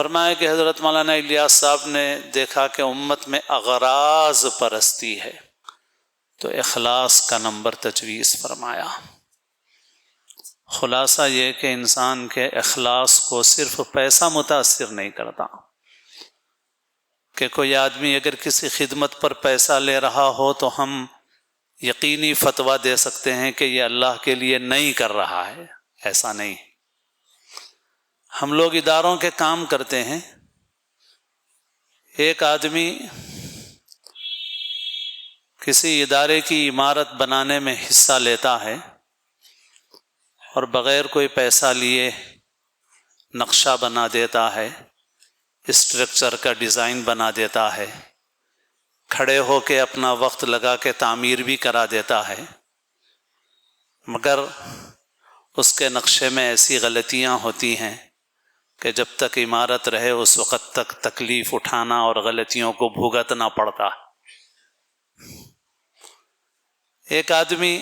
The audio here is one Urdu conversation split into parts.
فرمایا کہ حضرت مولانا الیاس صاحب نے دیکھا کہ امت میں اغراض پرستی ہے، تو اخلاص کا نمبر تجویز فرمایا۔ خلاصہ یہ کہ انسان کے اخلاص کو صرف پیسہ متاثر نہیں کرتا، کہ کوئی آدمی اگر کسی خدمت پر پیسہ لے رہا ہو تو ہم یقینی فتویٰ دے سکتے ہیں کہ یہ اللہ کے لیے نہیں کر رہا ہے، ایسا نہیں۔ ہم لوگ اداروں کے کام کرتے ہیں، ایک آدمی کسی ادارے کی عمارت بنانے میں حصہ لیتا ہے اور بغیر کوئی پیسہ لیے نقشہ بنا دیتا ہے، اسٹرکچر کا ڈیزائن بنا دیتا ہے، کھڑے ہو کے اپنا وقت لگا کے تعمیر بھی کرا دیتا ہے، مگر اس کے نقشے میں ایسی غلطیاں ہوتی ہیں کہ جب تک عمارت رہے اس وقت تک تکلیف اٹھانا اور غلطیوں کو بھگتنا پڑتا۔ ایک آدمی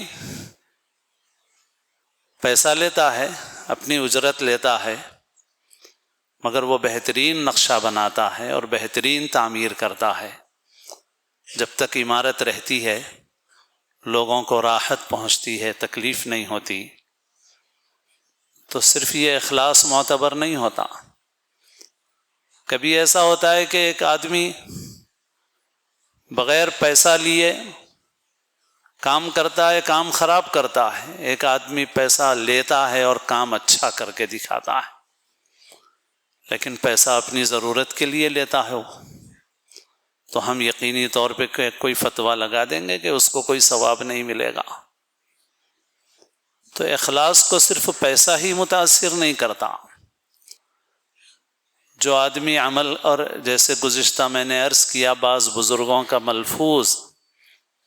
پیسہ لیتا ہے، اپنی اجرت لیتا ہے، مگر وہ بہترین نقشہ بناتا ہے اور بہترین تعمیر کرتا ہے۔ جب تک عمارت رہتی ہے لوگوں کو راحت پہنچتی ہے، تکلیف نہیں ہوتی، تو صرف یہ اخلاص معتبر نہیں ہوتا۔ کبھی ایسا ہوتا ہے کہ ایک آدمی بغیر پیسہ لیے کام کرتا ہے، کام خراب کرتا ہے، ایک آدمی پیسہ لیتا ہے اور کام اچھا کر کے دکھاتا ہے، لیکن پیسہ اپنی ضرورت کے لیے لیتا ہے وہ، تو ہم یقینی طور پہ کوئی فتویٰ لگا دیں گے کہ اس کو کوئی ثواب نہیں ملے گا۔ تو اخلاص کو صرف پیسہ ہی متاثر نہیں کرتا۔ جو آدمی عمل، اور جیسے گزشتہ میں نے عرض کیا بعض بزرگوں کا ملفوظ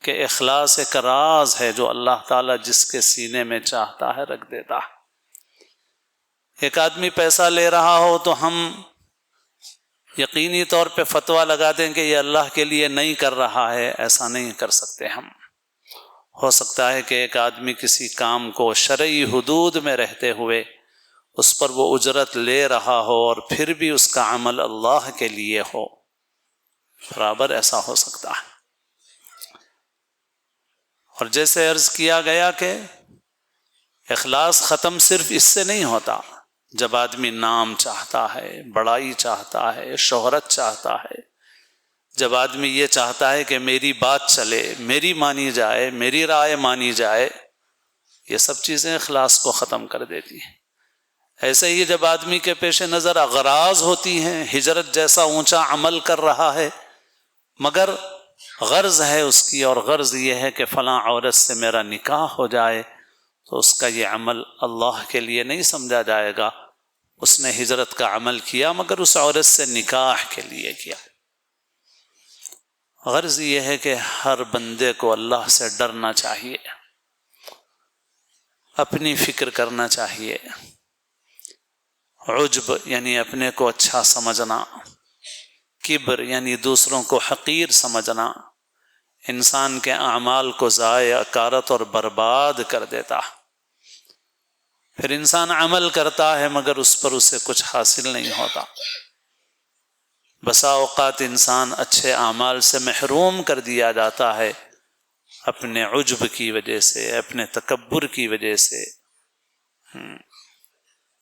کہ اخلاص ایک راز ہے جو اللہ تعالیٰ جس کے سینے میں چاہتا ہے رکھ دیتا ہے۔ ایک آدمی پیسہ لے رہا ہو تو ہم یقینی طور پہ فتویٰ لگا دیں کہ یہ اللہ کے لیے نہیں کر رہا ہے، ایسا نہیں کر سکتے ہم۔ ہو سکتا ہے کہ ایک آدمی کسی کام کو شرعی حدود میں رہتے ہوئے اس پر وہ اجرت لے رہا ہو اور پھر بھی اس کا عمل اللہ کے لیے ہو، برابر ایسا ہو سکتا ہے۔ اور جیسے عرض کیا گیا کہ اخلاص ختم صرف اس سے نہیں ہوتا۔ جب آدمی نام چاہتا ہے، بڑائی چاہتا ہے، شہرت چاہتا ہے، جب آدمی یہ چاہتا ہے کہ میری بات چلے، میری مانی جائے، میری رائے مانی جائے، یہ سب چیزیں اخلاص کو ختم کر دیتی ہیں۔ ایسے ہی جب آدمی کے پیش نظر اغراض ہوتی ہیں، ہجرت جیسا اونچا عمل کر رہا ہے مگر غرض ہے اس کی، اور غرض یہ ہے کہ فلاں عورت سے میرا نکاح ہو جائے، تو اس کا یہ عمل اللہ کے لیے نہیں سمجھا جائے گا۔ اس نے ہجرت کا عمل کیا مگر اس عورت سے نکاح کے لیے کیا۔ غرض یہ ہے کہ ہر بندے کو اللہ سے ڈرنا چاہیے، اپنی فکر کرنا چاہیے۔ عجب یعنی اپنے کو اچھا سمجھنا، کبر یعنی دوسروں کو حقیر سمجھنا، انسان کے اعمال کو ضائع، اکارت اور برباد کر دیتا۔ پھر انسان عمل کرتا ہے مگر اس پر اسے کچھ حاصل نہیں ہوتا۔ بسا اوقات انسان اچھے اعمال سے محروم کر دیا جاتا ہے اپنے عجب کی وجہ سے، اپنے تکبر کی وجہ سے۔